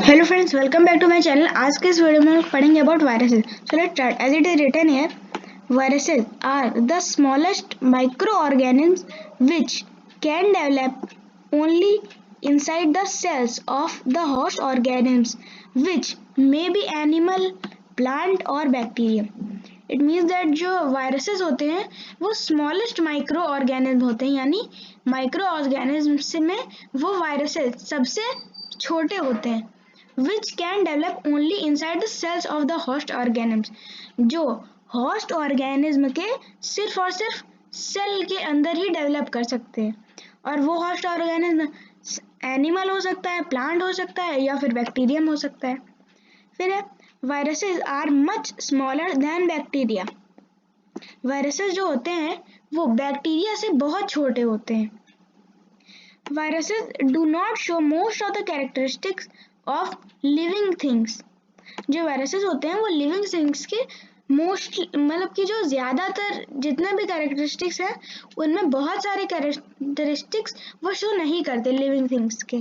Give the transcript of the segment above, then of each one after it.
Hello friends, welcome back to my channel. आज के इस वीडियो में हम पढ़ेंगे about viruses. So let's start. As it is written here, viruses are the smallest microorganisms which can develop only inside the cells of the host organisms, which may be animal, plant or bacteria. It means that जो viruses होते हैं वो smallest microorganism होते हैं, यानी microorganisms में वो viruses सबसे छोटे होते हैं, which can develop only inside the cells of the host organisms, जो होस्ट ऑर्गेनिज्म के सिर्फ और सिर्फ सेल के अंदर ही डेवलप कर सकते हैं। और वो होस्ट ऑर्गेनिज्म एनिमल हो सकता है, प्लांट हो सकता है या फिर बैक्टीरियम हो सकता है। फिर है viruses are much smaller than bacteria. Viruses जो होते हैं वो बैक्टीरिया से बहुत छोटे होते हैं। Viruses do not show most of the characteristics of living things. जो वायरसेस होते हैं वो लिविंग थिंग्स के मोस्ट मतलब कि जो ज़्यादातर जितने भी कैरेक्टरिस्टिक्स हैं उनमें बहुत सारे कैरेक्टरिस्टिक्स वो शो नहीं करते लिविंग थिंग्स के।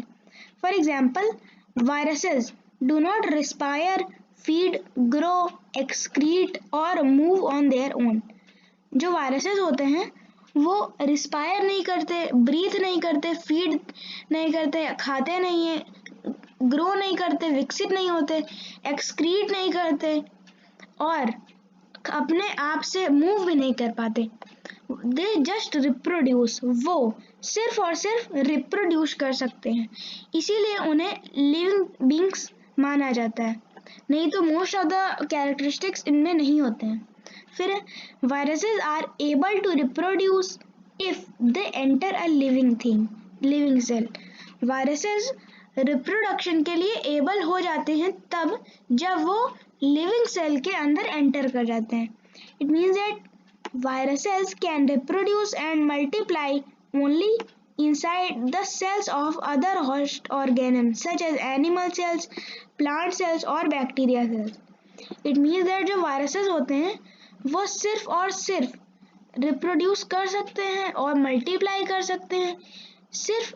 For example, viruses do not respire, feed, grow, excrete और मूव ऑन देयर ओन। जो वायरसेस होते हैं वो रिस्पायर नहीं करते, ब्रीथ नहीं करते, फीड नहीं करते, खाते नहीं है, ग्रो नहीं करते, विकसित नहीं होते, एक्सक्रीट नहीं करते और अपने आप से मूव भी नहीं कर पाते। दे जस्ट रिप्रोड्यूस, वो सिर्फ और सिर्फ रिप्रोड्यूस कर सकते हैं, इसीलिए उन्हें लिविंग बींग्स माना जाता है। नहीं तो मोस्ट ऑफ द कैरेक्टरिस्टिक्स इनमें नहीं होते हैं। फिर viruses are able to reproduce if they enter a living cell. Viruses reproduction के लिए एबल हो जाते हैं तब जब वो लिविंग सेल के अंदर एंटर कर जाते हैं। It means that viruses can reproduce and multiply only inside the cells of other host organisms such as animal cells, plant cells और bacteria cells. It means that जो viruses होते हैं वो सिर्फ और सिर्फ रिप्रोड्यूस कर सकते हैं और मल्टीप्लाई कर सकते हैं सिर्फ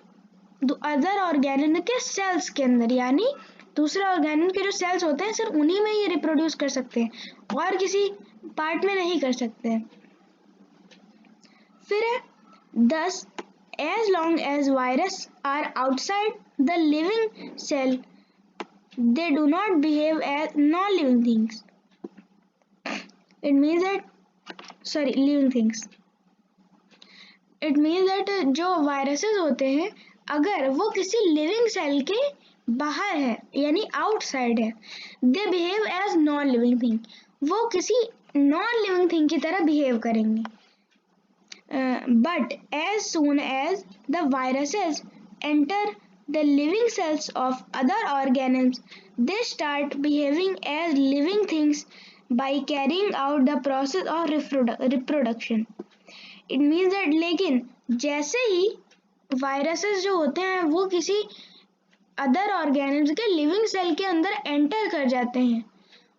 अदर ऑर्गेनिज्म के सेल्स के अंदर, यानी दूसरे ऑर्गेनिज्म के जो सेल्स होते हैं सिर्फ उन्हीं में ये रिप्रोड्यूस कर सकते हैं और किसी पार्ट में नहीं कर सकते हैं। फिर है thus as long as virus are outside the living cell they do not behave as non-living things. It means that living things. It means that जो वायरसेस होते हैं अगर वो किसी लिविंग सेल के बाहर है यानी आउटसाइड है, they behave as non living thing, वो किसी नॉन लिविंग थिंग की तरह बिहेव करेंगे। But as soon as the viruses enter the living cells of other organisms they start behaving as living things by carrying out the process of reproduction. It means that लेकिन जैसे ही viruses जो होते हैं वो किसी other organism के living cell के अंदर एंटर कर जाते हैं,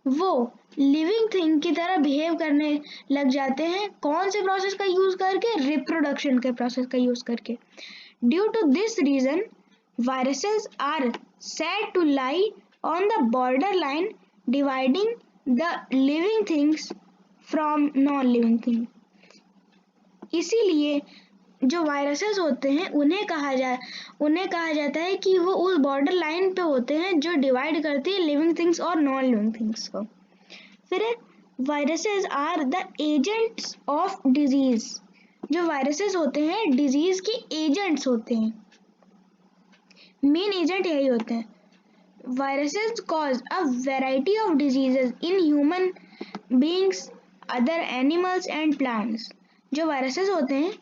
वो लिविंग थिंग की तरह बिहेव करने लग जाते हैं। कौन से प्रोसेस का यूज करके? रिप्रोडक्शन के प्रोसेस का यूज करके। Due to this reason viruses are said to lie on the border line dividing the living things from non living thing. इसीलिए जो वायरसेस होते हैं उन्हें कहा जाता है कि वो उस बॉर्डर लाइन पे होते हैं जो डिवाइड करती है लिविंग थिंग्स और नॉन लिविंग थिंग्स को। फिर viruses are the agents of disease. जो वायरसेस होते हैं डिजीज के एजेंट्स होते हैं, मेन एजेंट यही होते हैं। Viruses cause a variety of diseases in human beings, other animals and plants. जो वायरसेस होते हैं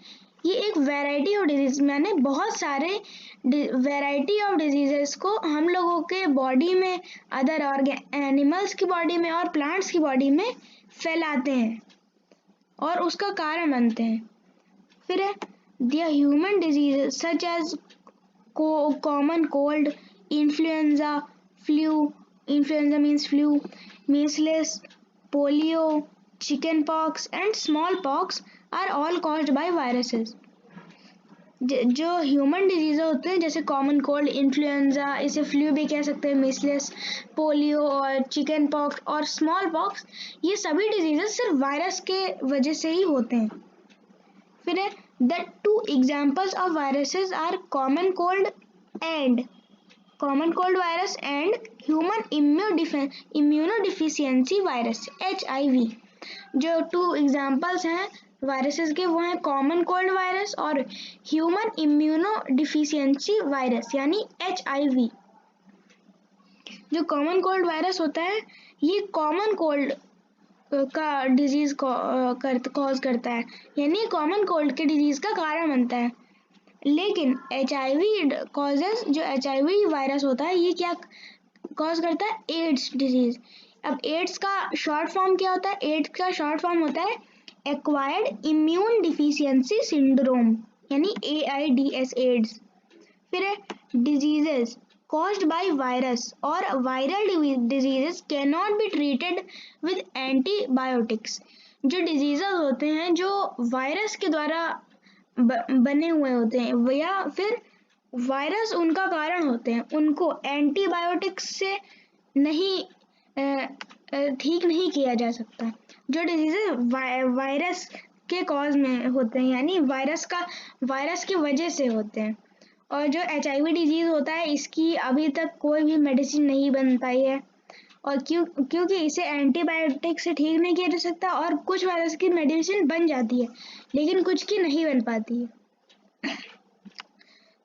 ये एक वैरायटी ऑफ डिजीज यानी बहुत सारे वैरायटी ऑफ डिजीजेस को हम लोगों के बॉडी में, अदर एनिमल्स की बॉडी में और प्लांट्स की बॉडी में फैलाते हैं और उसका कारण बनते हैं। फिर है the human diseases such as common cold, influenza, influenza means flu, measles, polio, chicken pox and small pox are all caused by viruses. जो ह्यूमन डिजीज होते हैं जैसे कॉमन कोल्ड, इन्फ्लुएंजा, इसे फ्लू भी कह सकते हैं, मिसलेस, पोलियो और चिकन पॉक्स और स्मॉल पॉक्स, ये सभी डिजीजेस सिर्फ वायरस के वजह से ही होते हैं। फिर है the two examples of viruses are common cold virus and human immunodeficiency virus HIV। जो टू एग्जाम्पल्स हैं वायरसेस के वो हैं कॉमन कोल्ड वायरस और ह्यूमन इम्यूनो डिफिशियंसी वायरस यानी HIV। जो कॉमन कोल्ड वायरस होता है ये कॉमन कोल्ड का डिजीज कॉज करता है, यानी कॉमन कोल्ड के डिजीज का कारण बनता है। लेकिन HIV कॉजेज, जो HIV वायरस होता है ये क्या कॉज करता है? AIDS disease. अब एड्स का शॉर्ट फॉर्म क्या होता है? एड्स का शॉर्ट फॉर्म होता है एक्वायर्ड इम्यून डिफिशियंसी सिंड्रोम यानी AIDS, एड्स। फिर है डिजीजेस caused by virus और viral diseases cannot be treated with antibiotics। जो डिजीजेस होते हैं जो वायरस के द्वारा बने हुए होते हैं या फिर वायरस उनका कारण होते हैं, उनको एंटीबायोटिक्स से नहीं ठीक नहीं किया जा सकता। जो डिजीजेस वायरस के कॉज में होते हैं यानी वायरस की वजह से होते हैं। और जो HIV डिजीज होता है इसकी अभी तक कोई भी मेडिसिन नहीं बन पाई है, और क्योंकि इसे एंटीबायोटिक से ठीक नहीं किया जा सकता। और कुछ वायरस की मेडिसिन बन जाती है लेकिन कुछ की नहीं बन पाती है।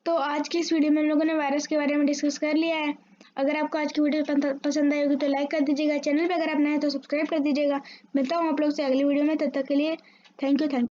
तो आज की इस वीडियो में हम लोगों ने वायरस के बारे में डिस्कस कर लिया है। अगर आपको आज की वीडियो पसंद आई होगी तो लाइक कर दीजिएगा, चैनल पे अगर आप नए हैं तो सब्सक्राइब कर दीजिएगा। मिलता हूँ आप लोग से अगली वीडियो में, तब तक के लिए थैंक यू।